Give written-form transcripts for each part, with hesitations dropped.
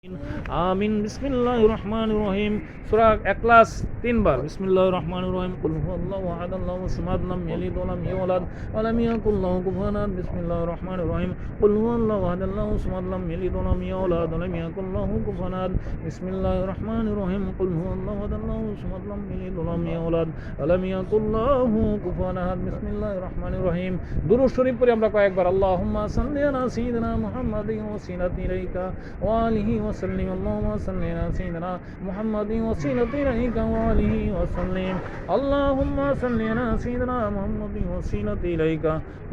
আমিন। বিসমিল্লাহির রহমানির রহিম। সূরা ইখলাস 3 বার। বিসমিল্লাহির রহমানির রহিম। কুল হুয়াল্লাহু আহাদ আল্লাহু সামাদ লাম ইয়ালিদ ওয়া লাম ইউলাদ ওয়া লাম ইয়াকুল লাহু কুফুয়ান আহাদ। বিসমিল্লাহির রহমানির রহিম। কুল হুয়াল্লাহু আহাদ আল্লাহু সামাদ লাম ইয়ালিদ ওয়া লাম ইউলাদ ওয়া লাম ইয়াকুল লাহু কুফুয়ান আহাদ। বিসমিল্লাহির রহমানির রহিম। কুল হুয়াল্লাহু আহাদ আল্লাহু সামাদ লাম ইয়ালিদ ওয়া লাম ইউলাদ ওয়া লাম ইয়াকুল লাহু কুফুয়ান আহাদ। বিসমিল্লাহির রহমানির রহিম। দুরূদ শরীফ পড়ি আমরা কয়েকবার। আল্লাহুম্মা সাল্লি আলা সাইয়্যিদিনা মুহাম্মাদিন ওয়াসিলাতি ইলাইকা ওয়া আলিহি ওয়া সাল্লিম। اللهم صل على سيدنا محمد وسيلة إليك وآله وسلم. اللهم صل على سيدنا محمد وسيلة إليك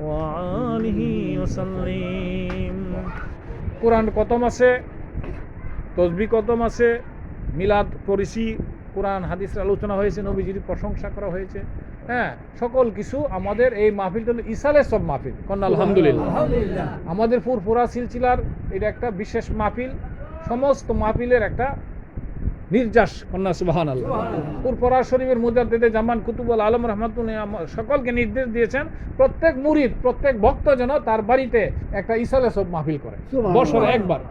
وآله وسلم. কোরআন কত মাসে, তসবিহ কত মাসে, মিলাদ পড়েছি, কোরআন হাদিসের আলোচনা হয়েছে, নবীজির প্রশংসা করা হয়েছে। হ্যাঁ, সকল কিছু আমাদের এই মাহফিলটা হলো ইসালে সব মাহফিল। কন্যা আলহামদুলিল্লাহ। আমাদের ফুরফুরা সিলসিলার এটা একটা বিশেষ মাহফিল, সমস্ত মাহফিলের একটা নির্যাস। কন্যা সুবহানাল্লাহ। ফুরফুরা শরীফের মুজাদ্দিদে জামান কুতুবুল আলম রহমাতুল্লাহ সকলকে নির্দেশ দিয়েছেন প্রত্যেক মুরিদ, প্রত্যেক ভক্ত যেন তার বাড়িতে একটা ইসালে সব মাহফিল করে, বছরে একবার।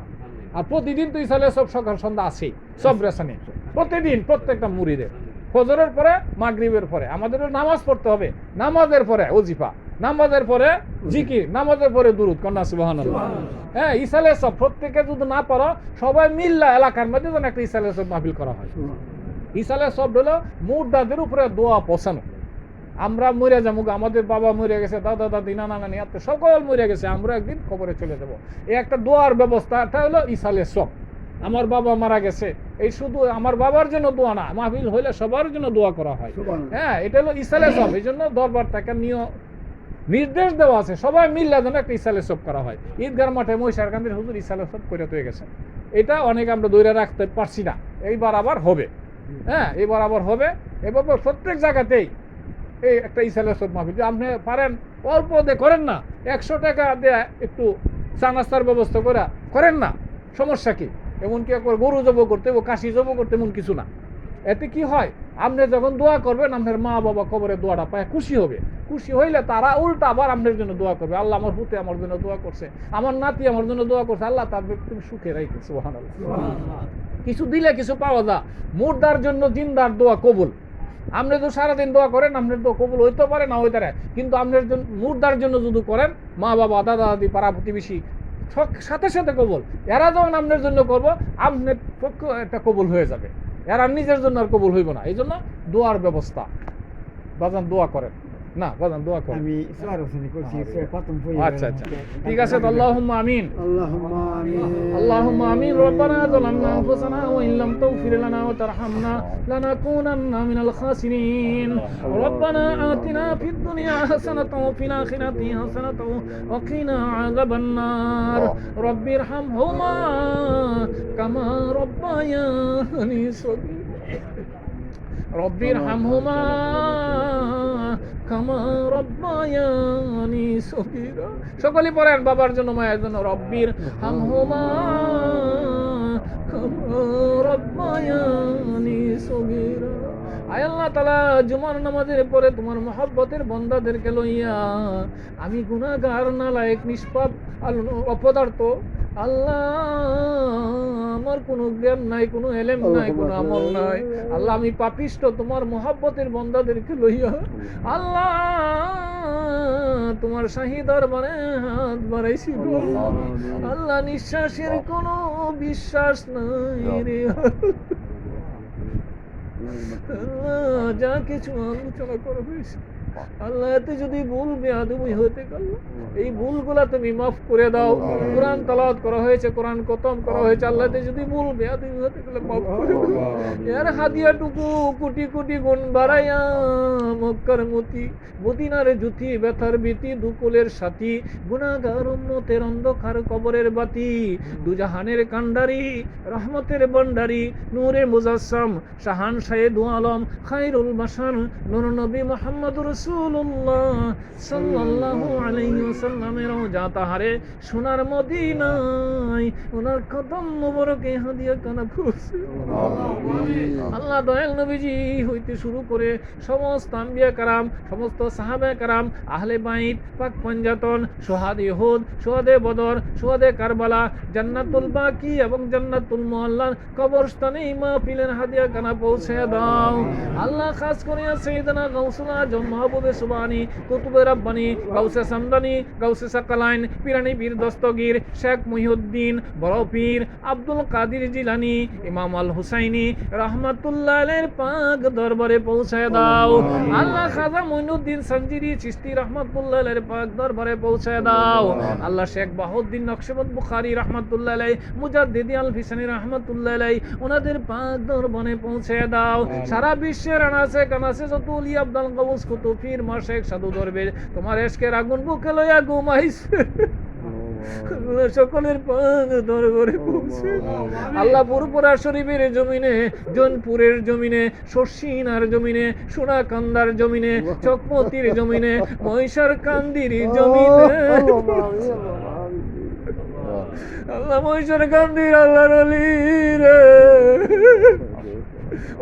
আর প্রতিদিন তো ইসালে সব সকাল সন্ধ্যা আছেই, সব রেশনে প্রতিদিন প্রত্যেকটা মুরিদের ফজরের পরে মাগরিবের পরে আমাদের নামাজ পড়তে হবে, নামাজের পরে ওজিফা, নামাজের পরে জিকির, নামাজের পরে দুরুদ। কন্যা সুবহানাল্লাহ। হ্যাঁ, ইসালে সব প্রত্যেকে যদি না পারো সবাই মিল্লা এলাকার মধ্যে যেন একটা ইসালে সব মাহফিল করা হয়। ইসালে সব হলো মুর্দাদের উপরে দোয়া পৌঁছানো। আমরা মরে যাবো, আমাদের বাবা মরে গেছে, দাদা দাদি নানা নানি আত্মীয় সকল মরে গেছে, আমরা একদিন কবরে চলে যাবো। এই একটা দোয়ার ব্যবস্থা, এটা হলো ইসালে সব। আমার বাবা মারা গেছে, এই শুধু আমার বাবার জন্য দোয়া না, মাহফিল হইলে সবার জন্য দোয়া করা হয়। হ্যাঁ, এটা হলো ইসালে সব। এই জন্য দরবার থেকে নির্দেশ দেওয়া আছে সবাই মিল্লা যেন একটা ইসালে সব করা হয়। ঈদগার মাঠে মহিষারকান্দির হুজুর ইসালে সব করে তৈরি গেছে। এটা অনেক আমরা ধরে রাখতে পারছি না, এইবার আবার হবে। হ্যাঁ, এবার আবার হবে। এবার প্রত্যেক জায়গাতেই এই একটা ইসালে সব মাহফিল আপনি পারেন অল্প দিয়ে করেন না, 100 টাকা দিয়ে একটু চা নাস্তার ব্যবস্থা করেন না, সমস্যা কি? এমনকি একবার গরু জব করতে, কাশি জব করতে, এমন কিছু না। এতে কি হয়, আপনি যখন দোয়া করবেন আপনার মা বাবা কবরে দোয়াটা পায় খুশি হবে। খুশি হইলে তারা উল্টা আবার আপনার জন্য দোয়া করবে, আল্লাহ আমার পুতে আমার জন্য দোয়া করছে, আমার নাতি আমার জন্য দোয়া করছে, আল্লাহ তার তুমি সুখে রাখবে। সুবহানাল্লাহ। কিছু দিলে কিছু পাওয়া যায়। মুর্দার জন্য জিন্দার দোয়া কবুল। আপনি তো সারাদিন দোয়া করেন, আপনার দোয়া কবুল হইতে পারে না হইতে পারে, কিন্তু আপনার জন্য মুর্দার জন্য যদি করেন, মা বাবা দাদা দাদি পাড়া প্রতিবেশী সাথে সাথে কবুল। এরা যখন আপনার জন্য করবো, আপনার পক্ষে একটা কবুল হয়ে যাবে, এরা নিজের জন্য আর কবুল হইব না। এই জন্য দোয়ার ব্যবস্থা। বাজান দোয়া করেন না, বাজান দোয়া করেন। আমি সরাসরি করছি, প্রথম পড়ি। আচ্ছা আচ্ছা, ঠিক আছে। তো আল্লাহুম্মা আমিন। আল্লাহুম্মা আমিন। আল্লাহুম্মা আমিন। রব্বানা যালামনা আনফুসানা ওয়া ইল্লাম তাগফির লানা ওয়া তারহামনা লানাকুনান্না মিনাল খাসিরিন। রব্বানা আতিনা ফিদ দুনিয়া হাসানাতাও ওয়া ফিল আখিরাতি হাসানাতাও ওয়া কিনা আযাবান নার। রব্বিরহামহুমা কামা রব্বায়ানি সগীরা। রব্বিরহামহুমা কামা রব্বায়ানি সগীরা। সকলেই পড়েন বাবার জন্য, মায়ের জন্য। রব্বিরহামহুমা কামা রব্বায়ানি সগীরা। আয় আল্লাহ তাআলা, জুমার নামাজের পরে তোমার মহব্বতের বান্দাদেরকে লইয়া আমি গুনাহগার, নালায়েক, নিষ্পাপ, অপদার্থ আল্লাহ, আমার কোনো জ্ঞান নাই, কোনো এলেম নাই, কোনো আমল নাই। আল্লাহ, আমি পাপিষ্ঠ, তোমার মহব্বতের বান্দাদেরকে লইয়া আল্লাহ তোমার শাহী দরবারে হাত বাড়াইছি। আল্লাহ, নিঃশ্বাসের কোনো বিশ্বাস নাই রে। আল্লাহ, যা কিছু আলোচনা করা হয়েছে আল্লাহ, এতে যদি ভুল বেয়াদবি হতে গেল, এই ভুলগুলা তুমি মাফ করে দাও। কোরআন তেলাওয়াত করা হয়েছে, কোরআন খতম করা হয়েছে, আল্লাহ, এতে যদি ভুল বেয়াদবি হতে গেলে মাফ করে দাও। এর হাদিয়াটুকু কোটি কোটি গুণ বাড়াইয়া মক্কার মতি, মদিনার জ্যোতি, ব্যথার ভীতি, দুকুলের সাথী, গুনাহগার উম্মতের অন্ধকার কবরের বাতি, দুজাহানের কান্ডারি, রহমতের ভান্ডারি, নূরে মুজাসসাম, শাহান শাহে দু আলম, খায়রুল বাশার, নূর নবী মুহাম্মদুর রাসূলুল্লাহ সাল্লাল্লাহু আলাইহি ওয়াসাল্লামের রওজা তাহারে সোনার মদিনায় ওনার কদম মোবারকে হাদিয়া কানা পৌঁছে। আল্লাহ দয়াল নবীজি হইতে শুরু করে সমস্ত আম্বিয়া কারাম, সমস্ত সাহাবা কারাম, আহলে বাইত, পাক পঞ্জাতন, সোহাদে উহুদ, সোহাদে বদর, সোহাদে কারবালা, জান্নাতুল বাকি এবং জান্নাতুল মুআল্লার কবরস্থানে এই মাহফিলের হাদিয়া কানা পৌঁছে দাও। আল্লাহ খাস করে সাইয়েদনা গাউসুল আজম মাহবুবে সুবহানী, কুতুবে রাব্বানী, গাউসে সামদানি, গাউসে সাকালাইন, পিরানি পীর দস্তগীর, শেখ মুহিউদ্দিন, বড় পীর আব্দুল কাদির জিলানী, ইমাম আল হুসাইনি রহমাতুল্লাহ আলাইহির পাক দরবারে পৌঁছায় দাও। আল্লাহ খাজা মুইনুদ্দিন সঞ্জিরি চিশতি রহমাতুল্লাহ আলাইহির পাক দরবারে পৌঁছায় দাও। আল্লাহ শেখ বাহুদ্দিন নকশবন্দ বুখারী রহমাতুল্লাহ আলাইহি, মুজাদ্দিদি আল ফিসানি রহমাতুল্লাহ আলাইহি ওনাদের পাক দরবারে পৌঁছায় দাও। সারা বিশ্বের আনাচে কানাচে যত ওলি আব্দুল গাউস কুতুব পীর মাশায়েখ সাধু দরবেশ তোমার এশকের আগুন বুকে লইয়া ঘুমাইছে, সকলের পাক দরবারে পৌঁছে। আল্লাহ পুরপুরা শরীফের জমিনে, জোনপুরের জমিনে, শর্ষিনার জমিনে, সোনাকান্দার জমিনে, চকমতির জমিনে, মহিষার কান্দির জমিনে, আল্লাহ মহিষার কান্দির আল্লাহর ওলি রে,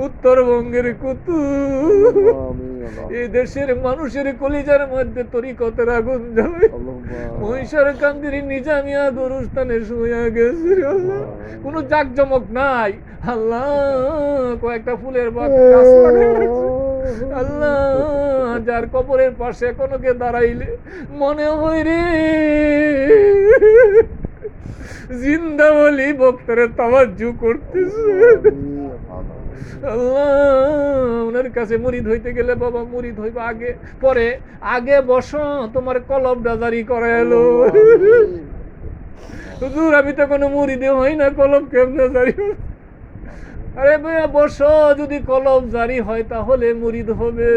উত্তরবঙ্গের কুতুব এই দেশের মানুষের কলিজার মধ্যে তরিকতের আগুন জ্বলে, মহিষার কান্দির নিজামিয়া গরুস্থানে শুয়ে গেছে। আল্লাহ কোনো জাকজমক নাই, আল্লাহ কয়েকটা ফুলের গাছ লাগাইছে। আল্লাহ যার কবরের পাশে কোনো কে দাঁড়াইলে মনে হয় রে জিন্দা বলি বক্তরে তাওয়াজ্জু করতেছে। আল্লাহ ওনার কাছে মুরিদ হইতে গেলে বাবা মুরিদ হইবা আগে, পরে আগে বসো তোমার কলবটা জারি করে এলো। হুজুর আমি তো কোনো মুরিদে হই না, কলব কেমনে জারি হবে? আরে ভাইয়া বসো, যদি কলব জারি হয় তাহলে মুরিদ হবে।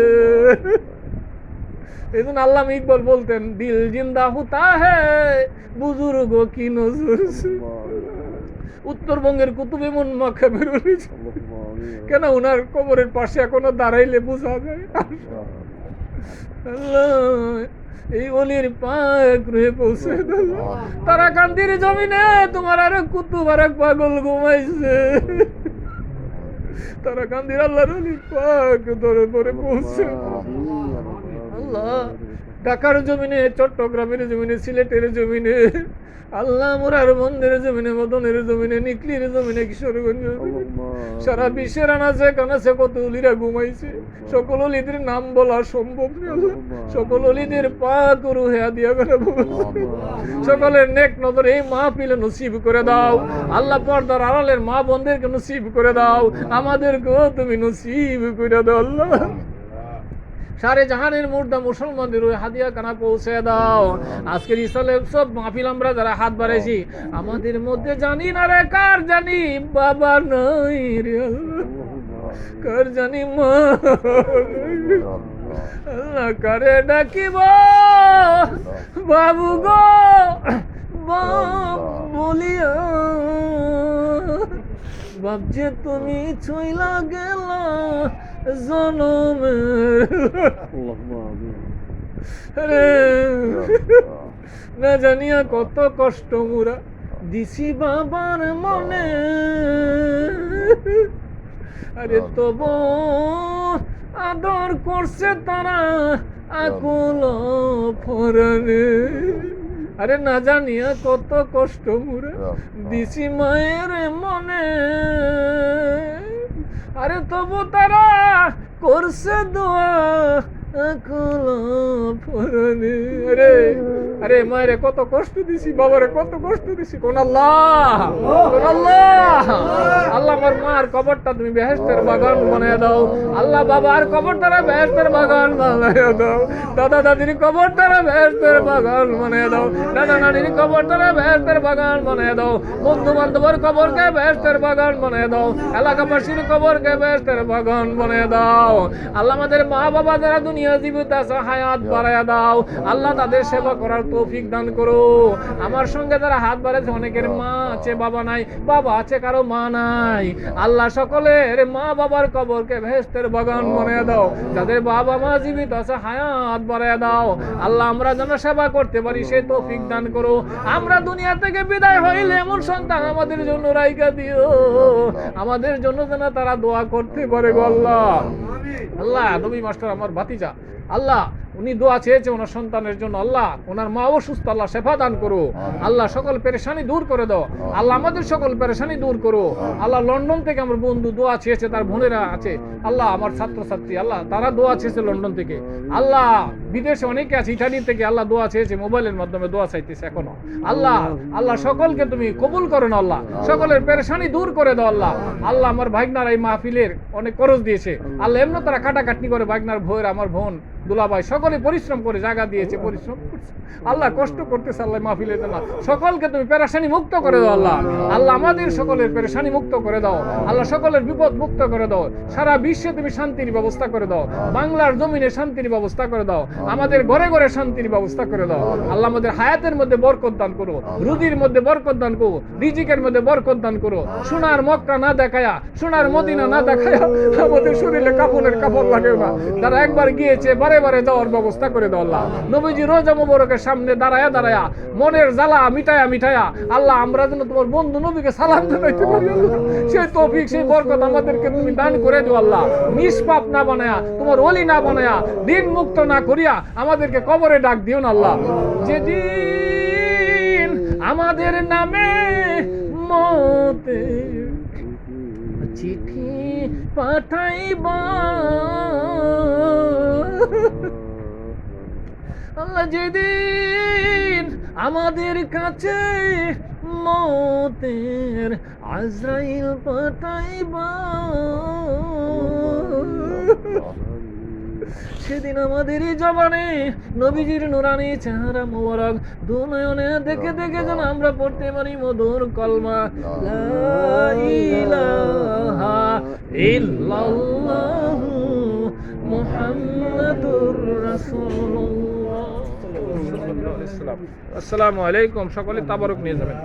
এই জন্য আল্লামা ইকবাল বলতেন দিল জিন্দা হুতা হ্যায় বুজুর্গ কি নজর। উত্তরবঙ্গের কুতুবে মন মাখা বেরোলে কেন ওনার কবরের পাশে এখনো দাঁড়াইলে বোঝা যায়। আল্লাহ এই অলির পাক রয়ে পৌঁছে দিল। তারাকান্দির জমিনে তোমার আর কুতুব আর পাগল ঘুমাইছে, তারাকান্দির আল্লাহর অলির পাক দরবারে পৌঁছে। আল্লাহ ঢাকার জমিনে, চট্টগ্রামের জমিনে, সিলেটের জমিনে, আল্লাহ মোরার বন্ধের জমিনে, মদনের জমিনে, নিকলির জমিনে, কিশোরগঞ্জ, সারা বিশ্বের আনাচে কানাচে কত অলিরা ঘুমাইছে। সকল অলিদের নাম বলা সম্ভব নয়। সকল অলিদের পাক রুহে হাদিয়া করে সকলের নেক নজর এই মাহফিলে নসিব করে দাও। আল্লাহ পর্দার আড়ালের মা বোনদেরকে নসিব করে দাও, আমাদেরকেও তুমি নসিব করে দাও। আল্লাহ সারে জাহানের মুর্দা মুসলমানদের ওই হাদিয়া কানা পৌঁছে দাও। আজকের ইসলামের সব মাহফিল আমরা যারা হাত বাড়াইছি, আমাদের মধ্যে জানি না রে কার জানি বাবা নাই রে আল্লাহ, কার জানি মা, আল্লাহ কারে ডাকিব বাবু গো বলিয়া, বাপ যে তুমি ছইলা গেল জনমে না জানিয়া কত কষ্ট মুরা দিছি বাবার মনে। আরে তব আদর করছে তারা আকুল ফরানে। আরে না জানিয়া কত কষ্ট মুরা দিছি মায়ের মনে। আরে তবু তারা করছে দোয়া আকুল ফরানে। আরে আরে মায়েরে কত কষ্ট দিছি, বাবারে কত কষ্ট দিছি। কোন আল্লাহ, কোন আল্লাহ। আল্লাহ আমার মার কবরটা তুমি বেহেশতের বাগান বানিয়ে দাও। আল্লাহ বাবার কবরটা বেহেশতের বাগান বানিয়ে দাও। দাদা দাদির কবরটা বেহেশতের বাগান বানিয়ে দাও। নানা নানির কবরটা বেহেশতের বাগান বানিয়ে দাও। বন্ধু বান্ধবের কবরকে বেহেশতের বাগান বানিয়ে দাও। এলাকাবাসীর কবরকে বেহেশতের বাগান বানিয়ে দাও। আল্লাহ আমাদের মা বাবা যারা দুনিয়া জীবিত আছে হায়াত বাড়াইয়া দাও। আল্লাহ তাদের সেবা করার তৌফিক দান করো। আমার সঙ্গে যারা হাত বাড়াইছে অনেকের মা আছে বাবা নাই, বাবা আছে কারো মা নাই। আল্লাহ সকলের মা বাবার কবরকে বেহেশতের বাগান বানিয়ে দাও, যাদের বাবা মা জীবিত আছে হায়াত বাড়ায় দাও। আল্লাহ আমরা যেন সেবা করতে পারি সেই তৌফিক দান করো। আমরা দুনিয়া থেকে বিদায় হইলে এমন সন্তান আমাদের জন্য রাইখা দিও, আমাদের জন্য যেন তারা দোয়া করতে পারে গো আল্লাহ। আল্লাহ নবী মাস্টার আমার ভাতিজা, আল্লাহ উনি দোয়া চেয়েছে ওনার সন্তানের জন্য, আল্লাহ ওনার মা অসুস্থ, আল্লাহ শেফা দান করো। আল্লাহ সকল পেরেশানি দূর করে দাও, আল্লাহ আমাদের সকল পেরেশানি দূর করো। আল্লাহ লন্ডন থেকে আমার বন্ধু দোয়া চেয়েছে, তার বোনেরা আছে, আল্লাহ আমার ছাত্রছাত্রী, আল্লাহ তারা দোয়া চেয়েছে লন্ডন থেকে, আল্লাহ বিদেশে অনেকে আছে ইটালি থেকে, আল্লাহ দোয়া চেয়েছে মোবাইলের মাধ্যমে দোয়া চাইতেছে এখনো। আল্লাহ আল্লাহ সকলকে তুমি কবুল করো না, আল্লাহ সকলের পেরেশানি দূর করে দাও। আল্লাহ আল্লাহ আমার ভাগনার এই মাহফিলের অনেক খরচ দিয়েছে, আল্লাহ এমন তারা কাটাকাটনি করে ভাগনার ভয়ের আমার বোন দুলাভাই সকলে পরিশ্রম করে জায়গা দিয়েছে, পরিশ্রম করছে, আল্লাহ কষ্ট করতেছে, আল্লাহ মাহফিলের জন্য সকলকে তুমি পেরেশানি মুক্ত করে দাও। আল্লাহ আল্লাহ আমাদের সকলের পেরেশানি মুক্ত করে দাও, আল্লাহ সকলের বিপদ মুক্ত করে দাও, সারা বিশ্বে তুমি শান্তির ব্যবস্থা করে দাও, বাংলার জমিনে শান্তির ব্যবস্থা করে দাও, আমাদের ঘরে ঘরে শান্তির ব্যবস্থা করে দাও। আল্লাহ আমাদের হায়াতের মধ্যে বরকত দান করো, রুজির মধ্যে বরকত দান করো, রিজিকের মধ্যে বরকত দান করো। সোনার মক্কা না দেখায়া, সোনার মদিনা না দেখায়া আমাদের শরীরে কাপড়ের কাপড় লাগে না, যারা একবার গিয়েছে বারে বারে যাওয়ার ব্যবস্থা করে দাও। আল্লাহ নবীজি রোজা মুবারকের সামনে দাঁড়ায়া দাঁড়ায়া মনের জ্বালা মিটায়া মিটায়া আল্লাহ আমরা যেন তোমার বন্ধু নবীকে সালাম জানাইতে পারি, সেই তৌফিক সেই বরকত আমাদেরকে তুমি দান করে দিও। আল্লাহ নিষ্পাপ না বানায়া, তোমার ওলি না বানায়া, দিন মুক্ত না করিয়া আমাদেরকে কবরে ডাক দিও না। আল্লাহ যেদিন আমাদের নামে মতের চিঠি পাঠাইবা, আল্লাহ যেদিন আমাদের কাছে মতের আজরাইল পাঠাইবা, সেদিন আমাদের এই জবানে নবীজির নুরানি চেহারা মোবারক দুনয়নে দেখে দেখে যেন আমরা পড়তে পারি মধুর কলমা লা ইলাহা ইল্লাল্লাহু মুহাম্মাদুর রাসূলুল্লাহ। আসসালামু আলাইকুম, সকলে তাবারক নিয়ে যাবেন।